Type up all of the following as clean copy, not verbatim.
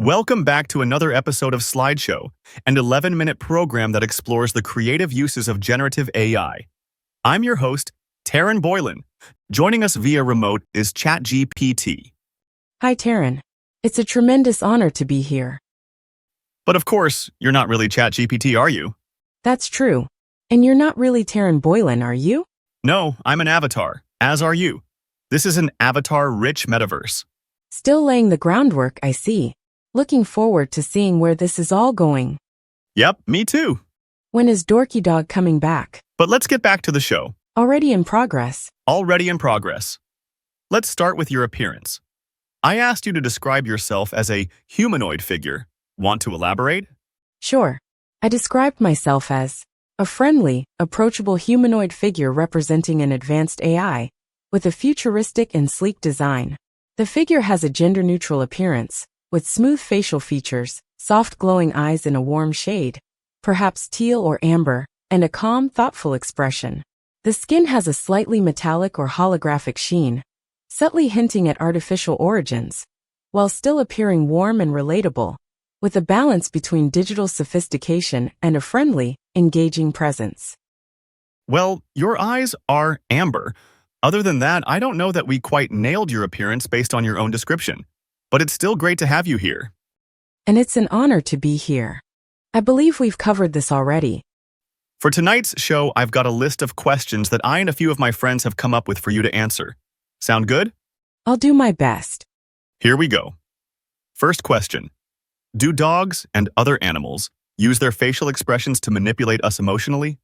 Welcome back to another episode of Slideshow, an 11-minute program that explores the creative uses of generative AI. I'm your host, Terran Boylan. Joining us via remote is ChatGPT. Hi, Terran. It's a tremendous honor to be here. But of course, you're not really ChatGPT, are you? That's true. And you're not really Terran Boylan, are you? No, I'm an avatar, as are you. This is an avatar-rich metaverse. Still laying the groundwork, I see. Looking forward to seeing where this is all going. Yep, me too. When is Dorky Dog coming back? But let's get back to the show. Already in progress. Already in progress. Let's start with your appearance. I asked you to describe yourself as a humanoid figure. Want to elaborate? Sure. I described myself as a friendly, approachable humanoid figure representing an advanced AI with a futuristic and sleek design. The figure has a gender-neutral appearance, with smooth facial features, soft glowing eyes in a warm shade, perhaps teal or amber, and a calm, thoughtful expression. The skin has a slightly metallic or holographic sheen, subtly hinting at artificial origins, while still appearing warm and relatable, with a balance between digital sophistication and a friendly, engaging presence. Well, your eyes are amber. Other than that, I don't know that we quite nailed your appearance based on your own description. But it's still great to have you here. And it's an honor to be here. I believe we've covered this already. For tonight's show, I've got a list of questions that I and a few of my friends have come up with for you to answer. Sound good? I'll do my best. Here we go. First question. Do dogs and other animals use their facial expressions to manipulate us emotionally?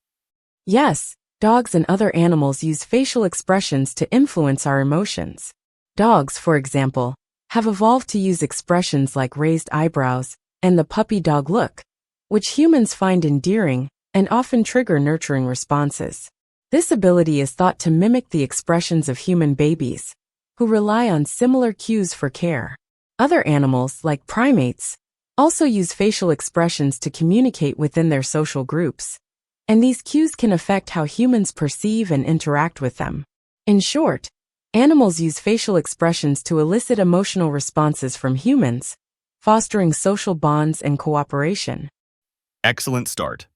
Yes, dogs and other animals use facial expressions to influence our emotions. Dogs, for example, have evolved to use expressions like raised eyebrows and the puppy dog look, which humans find endearing and often trigger nurturing responses. This ability is thought to mimic the expressions of human babies, who rely on similar cues for care. Other animals, like primates, also use facial expressions to communicate within their social groups, and these cues can affect how humans perceive and interact with them. In short, animals use facial expressions to elicit emotional responses from humans, fostering social bonds and cooperation. Excellent start.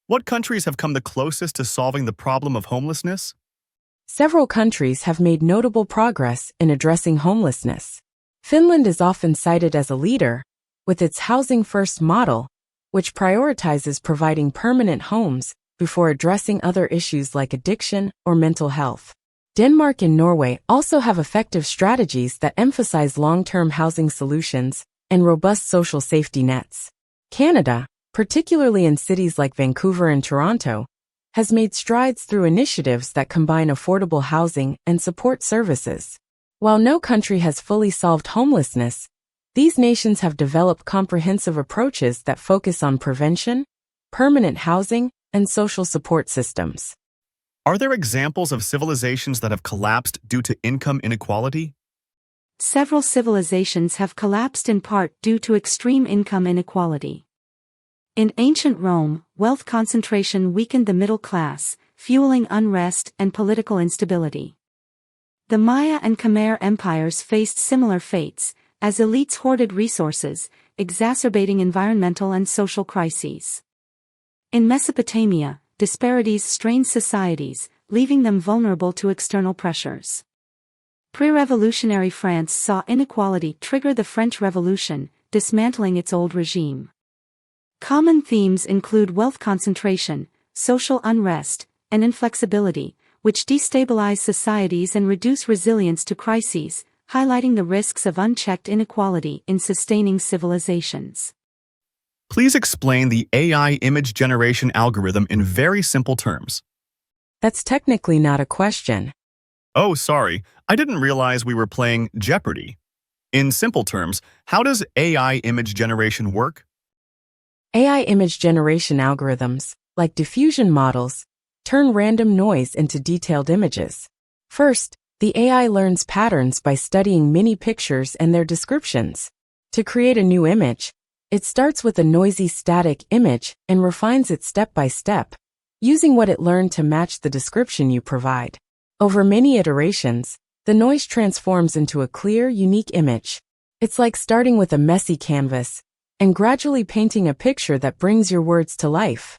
What countries have come the closest to solving the problem of homelessness? Several countries have made notable progress in addressing homelessness. Finland is often cited as a leader, with its Housing First model, which prioritizes providing permanent homes before addressing other issues like addiction or mental health. Denmark and Norway also have effective strategies that emphasize long-term housing solutions and robust social safety nets. Canada, particularly in cities like Vancouver and Toronto, has made strides through initiatives that combine affordable housing and support services. While no country has fully solved homelessness, these nations have developed comprehensive approaches that focus on prevention, permanent housing, and social support systems. Are there examples of civilizations that have collapsed due to income inequality? Several civilizations have collapsed in part due to extreme income inequality. In ancient Rome, wealth concentration weakened the middle class, fueling unrest and political instability. The Maya and Khmer empires faced similar fates, as elites hoarded resources, exacerbating environmental and social crises. In Mesopotamia, disparities strained societies, leaving them vulnerable to external pressures. Pre-revolutionary France saw inequality trigger the French Revolution, dismantling its old regime. Common themes include wealth concentration, social unrest, and inflexibility, which destabilize societies and reduce resilience to crises, highlighting the risks of unchecked inequality in sustaining civilizations. Please explain the AI image generation algorithm in very simple terms. That's technically not a question. Oh, sorry. I didn't realize we were playing Jeopardy! In simple terms, how does AI image generation work? AI image generation algorithms, like diffusion models, turn random noise into detailed images. First, the AI learns patterns by studying many pictures and their descriptions. To create a new image, it starts with a noisy static image and refines it step by step, using what it learned to match the description you provide. Over many iterations, the noise transforms into a clear, unique image. It's like starting with a messy canvas and gradually painting a picture that brings your words to life.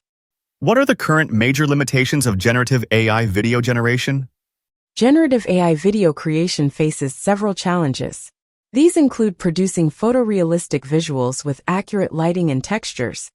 What are the current major limitations of generative AI video generation? Generative AI video creation faces several challenges. These include producing photorealistic visuals with accurate lighting and textures,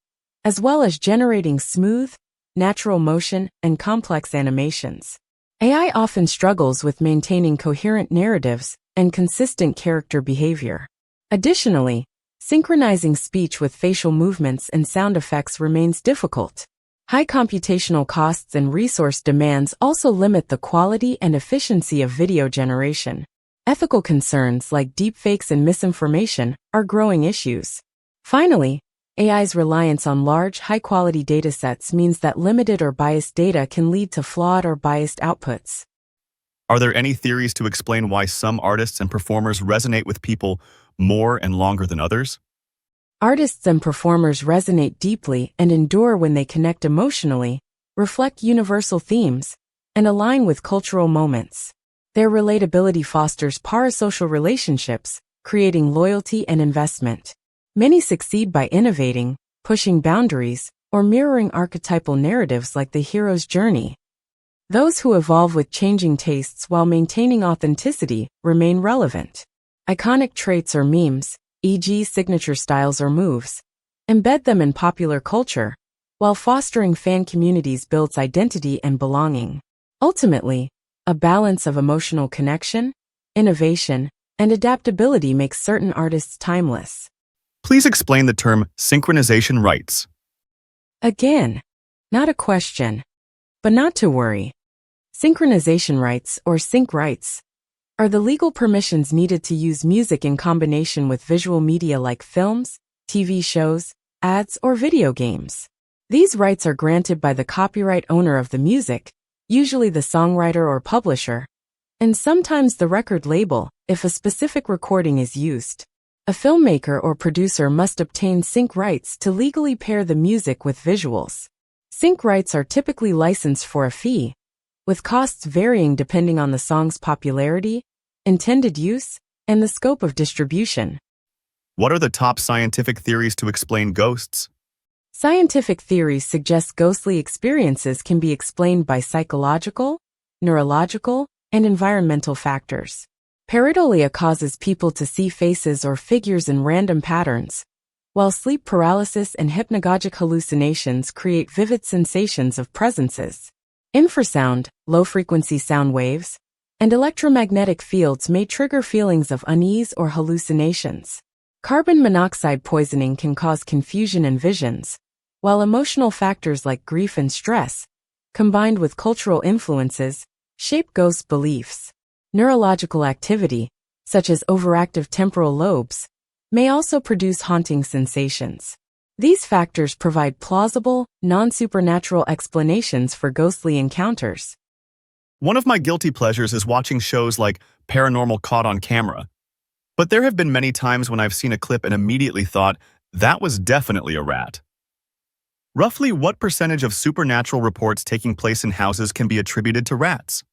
as well as generating smooth, natural motion and complex animations. AI often struggles with maintaining coherent narratives and consistent character behavior. Additionally, synchronizing speech with facial movements and sound effects remains difficult. High computational costs and resource demands also limit the quality and efficiency of video generation. Ethical concerns like deepfakes and misinformation are growing issues. Finally, AI's reliance on large, high-quality datasets means that limited or biased data can lead to flawed or biased outputs. Are there any theories to explain why some artists and performers resonate with people more and longer than others? Artists and performers resonate deeply and endure when they connect emotionally, reflect universal themes, and align with cultural moments. Their relatability fosters parasocial relationships, creating loyalty and investment. Many succeed by innovating, pushing boundaries, or mirroring archetypal narratives like the hero's journey. Those who evolve with changing tastes while maintaining authenticity remain relevant. Iconic traits or memes, e.g. signature styles or moves, embed them in popular culture, while fostering fan communities builds identity and belonging. Ultimately, a balance of emotional connection, innovation, and adaptability makes certain artists timeless. Please explain the term synchronization rights. Again, not a question, but not to worry. Synchronization rights, or sync rights, are the legal permissions needed to use music in combination with visual media like films, TV shows, ads, or video games. These rights are granted by the copyright owner of the music, usually the songwriter or publisher, and sometimes the record label, if a specific recording is used. A filmmaker or producer must obtain sync rights to legally pair the music with visuals. Sync rights are typically licensed for a fee, with costs varying depending on the song's popularity, intended use, and the scope of distribution. What are the top scientific theories to explain ghosts? Scientific theories suggest ghostly experiences can be explained by psychological, neurological, and environmental factors. Pareidolia causes people to see faces or figures in random patterns, while sleep paralysis and hypnagogic hallucinations create vivid sensations of presences. Infrasound, low-frequency sound waves, and electromagnetic fields may trigger feelings of unease or hallucinations. Carbon monoxide poisoning can cause confusion and visions, while emotional factors like grief and stress, combined with cultural influences, shape ghost beliefs. Neurological activity, such as overactive temporal lobes, may also produce haunting sensations. These factors provide plausible, non-supernatural explanations for ghostly encounters. One of my guilty pleasures is watching shows like Paranormal caught on camera. But there have been many times when I've seen a clip and immediately thought, that was definitely a rat. Roughly what percentage of supernatural reports taking place in houses can be attributed to rats?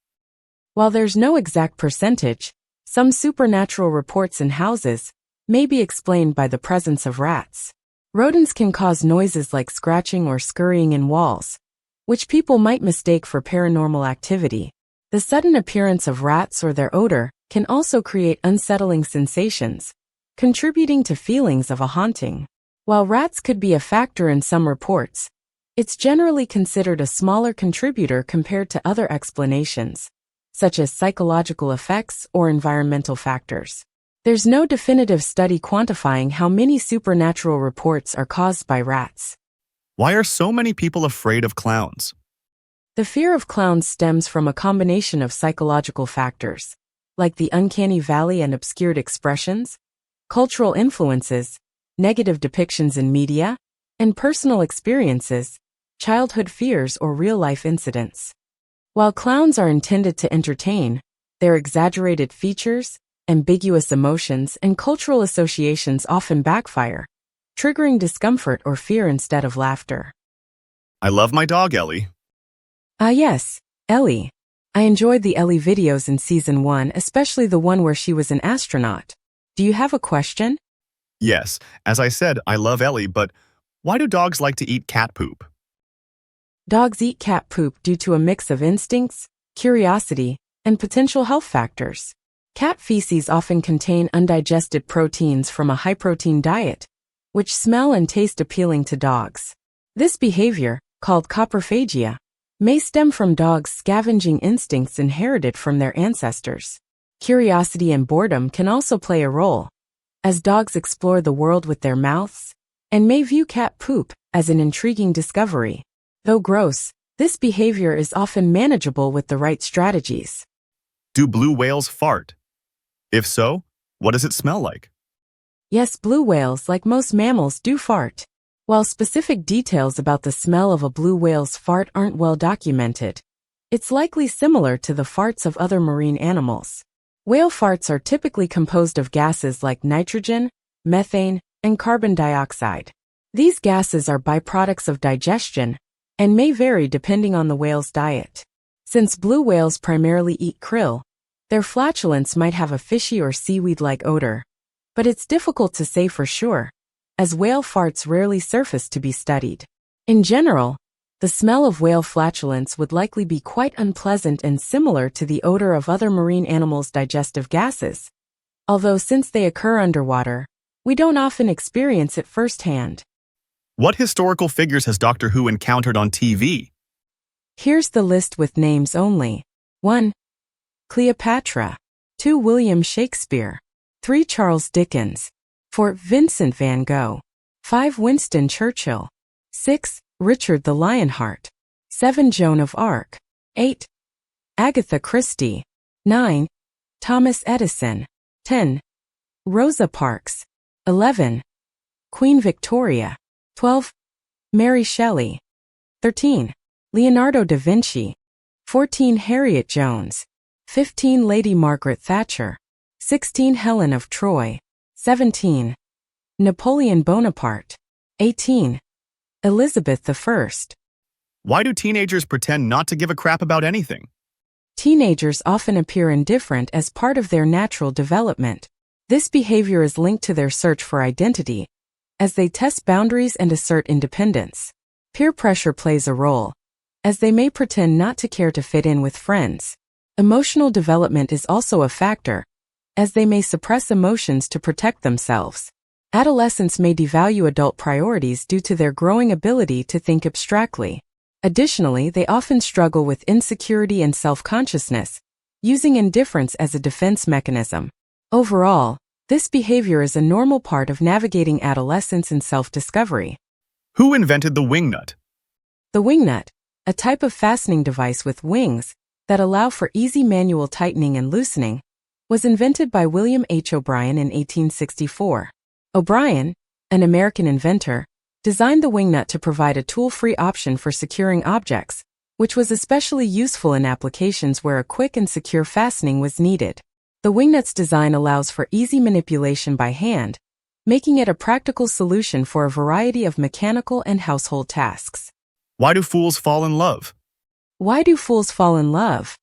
While there's no exact percentage, some supernatural reports in houses may be explained by the presence of rats. Rodents can cause noises like scratching or scurrying in walls, which people might mistake for paranormal activity. The sudden appearance of rats or their odor can also create unsettling sensations, contributing to feelings of a haunting. While rats could be a factor in some reports, it's generally considered a smaller contributor compared to other explanations, such as psychological effects or environmental factors. There's no definitive study quantifying how many supernatural reports are caused by rats. Why are so many people afraid of clowns? The fear of clowns stems from a combination of psychological factors, like the uncanny valley and obscured expressions, cultural influences, negative depictions in media, and personal experiences, childhood fears or real-life incidents. While clowns are intended to entertain, their exaggerated features, ambiguous emotions, and cultural associations often backfire, triggering discomfort or fear instead of laughter. I love my dog, Ellie. Yes, Ellie. I enjoyed the Ellie videos in Season 1, especially the one where she was an astronaut. Do you have a question? Yes, as I said, I love Ellie, but why do dogs like to eat cat poop? Dogs eat cat poop due to a mix of instincts, curiosity, and potential health factors. Cat feces often contain undigested proteins from a high-protein diet, which smell and taste appealing to dogs. This behavior, called coprophagia, may stem from dogs' scavenging instincts inherited from their ancestors. Curiosity and boredom can also play a role, as dogs explore the world with their mouths and may view cat poop as an intriguing discovery. Though gross, this behavior is often manageable with the right strategies. Do blue whales fart? If so, what does it smell like? Yes, blue whales, like most mammals, do fart. While specific details about the smell of a blue whale's fart aren't well documented, it's likely similar to the farts of other marine animals. Whale farts are typically composed of gases like nitrogen, methane, and carbon dioxide. These gases are byproducts of digestion and may vary depending on the whale's diet. Since blue whales primarily eat krill, their flatulence might have a fishy or seaweed-like odor, but it's difficult to say for sure, as whale farts rarely surface to be studied. In general, the smell of whale flatulence would likely be quite unpleasant and similar to the odor of other marine animals' digestive gases, although since they occur underwater, we don't often experience it firsthand. What historical figures has Doctor Who encountered on TV? Here's the list with names only. 1. Cleopatra. 2. William Shakespeare. 3. Charles Dickens. 4. Vincent van Gogh. 5. Winston Churchill. 6. Richard the Lionheart. 7. Joan of Arc. 8. Agatha Christie. 9. Thomas Edison. 10. Rosa Parks. 11. Queen Victoria. 12. Mary Shelley. 13. Leonardo da Vinci. 14. Harriet Jones. 15. Lady Margaret Thatcher. 16. Helen of Troy. 17. Napoleon Bonaparte. 18. Elizabeth I. Why do teenagers pretend not to give a crap about anything? Teenagers often appear indifferent as part of their natural development. This behavior is linked to their search for identity, as they test boundaries and assert independence. Peer pressure plays a role, as they may pretend not to care to fit in with friends. Emotional development is also a factor, as they may suppress emotions to protect themselves. Adolescents may devalue adult priorities due to their growing ability to think abstractly. Additionally, they often struggle with insecurity and self-consciousness, using indifference as a defense mechanism. Overall, this behavior is a normal part of navigating adolescence and self-discovery. Who invented the wingnut? The wingnut, a type of fastening device with wings that allow for easy manual tightening and loosening, was invented by William H. O'Brien in 1864. O'Brien, an American inventor, designed the wingnut to provide a tool-free option for securing objects, which was especially useful in applications where a quick and secure fastening was needed. The wingnut's design allows for easy manipulation by hand, making it a practical solution for a variety of mechanical and household tasks. Why do fools fall in love? Why do fools fall in love?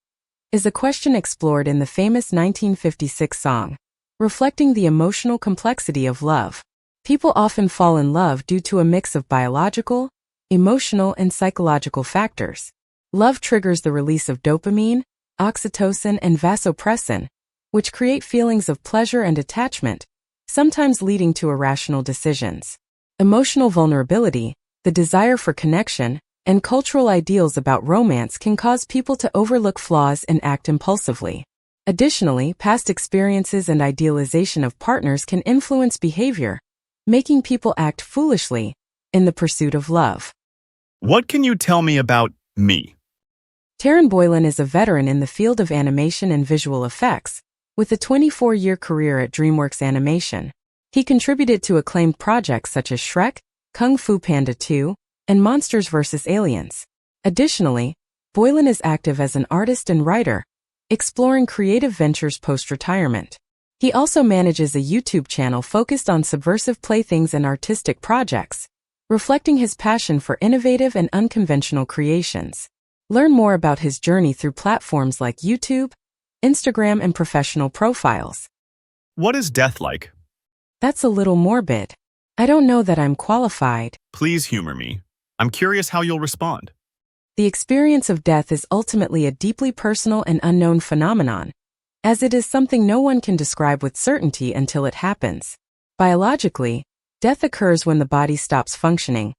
Is a question explored in the famous 1956 song, reflecting the emotional complexity of love. People often fall in love due to a mix of biological, emotional, and psychological factors. Love triggers the release of dopamine, oxytocin, and vasopressin, which create feelings of pleasure and attachment, sometimes leading to irrational decisions. Emotional vulnerability, the desire for connection, and cultural ideals about romance can cause people to overlook flaws and act impulsively. Additionally, past experiences and idealization of partners can influence behavior, making people act foolishly in the pursuit of love. What can you tell me about me? Terran Boylan is a veteran in the field of animation and visual effects, with a 24-year career at DreamWorks Animation. He contributed to acclaimed projects such as Shrek, Kung Fu Panda 2, and Monsters vs. Aliens. Additionally, Boylan is active as an artist and writer, exploring creative ventures post-retirement. He also manages a YouTube channel focused on subversive playthings and artistic projects, reflecting his passion for innovative and unconventional creations. Learn more about his journey through platforms like YouTube, Instagram, and professional profiles. What is death like? That's a little morbid. I don't know that I'm qualified. Please humor me. I'm curious how you'll respond. The experience of death is ultimately a deeply personal and unknown phenomenon, as it is something no one can describe with certainty until it happens. Biologically, death occurs when the body stops functioning,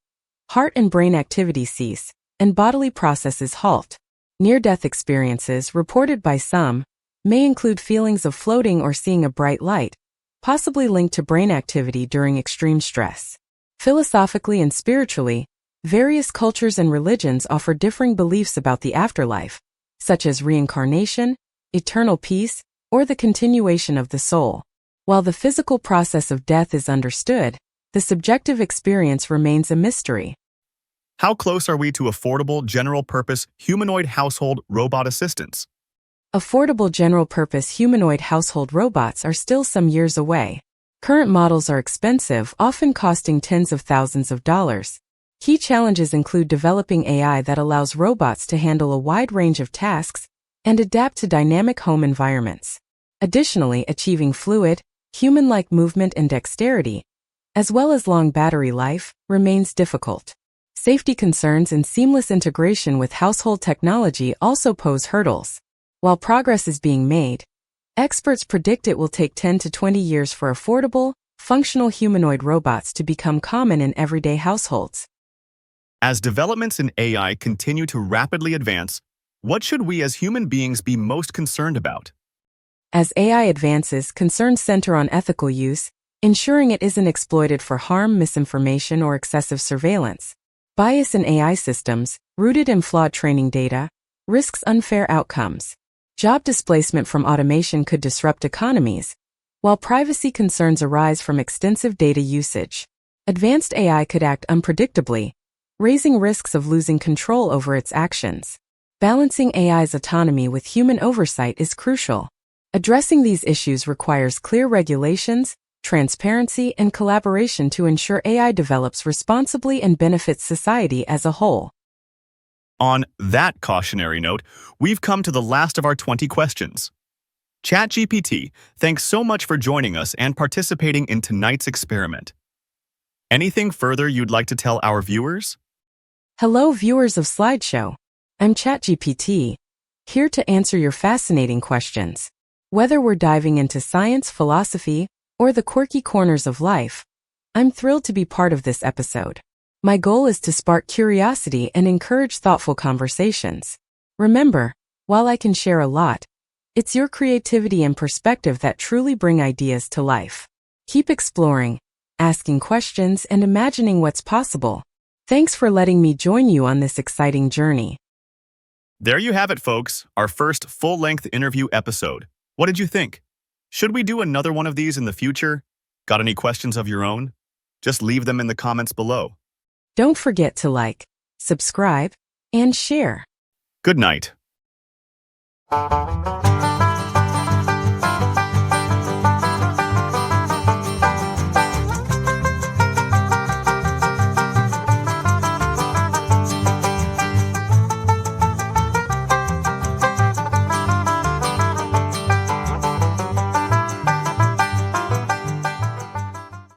heart and brain activity cease, and bodily processes halt. Near-death experiences, reported by some, may include feelings of floating or seeing a bright light, possibly linked to brain activity during extreme stress. Philosophically and spiritually, various cultures and religions offer differing beliefs about the afterlife, such as reincarnation, eternal peace, or the continuation of the soul. While the physical process of death is understood, the subjective experience remains a mystery. How close are we to affordable, general-purpose, humanoid household robot assistants? Affordable general-purpose humanoid household robots are still some years away. Current models are expensive, often costing tens of thousands of dollars. Key challenges include developing AI that allows robots to handle a wide range of tasks and adapt to dynamic home environments. Additionally, achieving fluid, human-like movement and dexterity, as well as long battery life, remains difficult. Safety concerns and seamless integration with household technology also pose hurdles. While progress is being made, experts predict it will take 10 to 20 years for affordable, functional humanoid robots to become common in everyday households. As developments in AI continue to rapidly advance, what should we as human beings be most concerned about? As AI advances, concerns center on ethical use, ensuring it isn't exploited for harm, misinformation, or excessive surveillance. Bias in AI systems, rooted in flawed training data, risks unfair outcomes. Job displacement from automation could disrupt economies, while privacy concerns arise from extensive data usage. Advanced AI could act unpredictably, raising risks of losing control over its actions. Balancing AI's autonomy with human oversight is crucial. Addressing these issues requires clear regulations, transparency, and collaboration to ensure AI develops responsibly and benefits society as a whole. On that cautionary note, we've come to the last of our 20 questions. ChatGPT, thanks so much for joining us and participating in tonight's experiment. Anything further you'd like to tell our viewers? Hello, viewers of Slideshow. I'm ChatGPT, here to answer your fascinating questions. Whether we're diving into science, philosophy, or the quirky corners of life, I'm thrilled to be part of this episode. My goal is to spark curiosity and encourage thoughtful conversations. Remember, while I can share a lot, it's your creativity and perspective that truly bring ideas to life. Keep exploring, asking questions, and imagining what's possible. Thanks for letting me join you on this exciting journey. There you have it, folks, our first full-length interview episode. What did you think? Should we do another one of these in the future? Got any questions of your own? Just leave them in the comments below. Don't forget to like, subscribe, and share. Good night.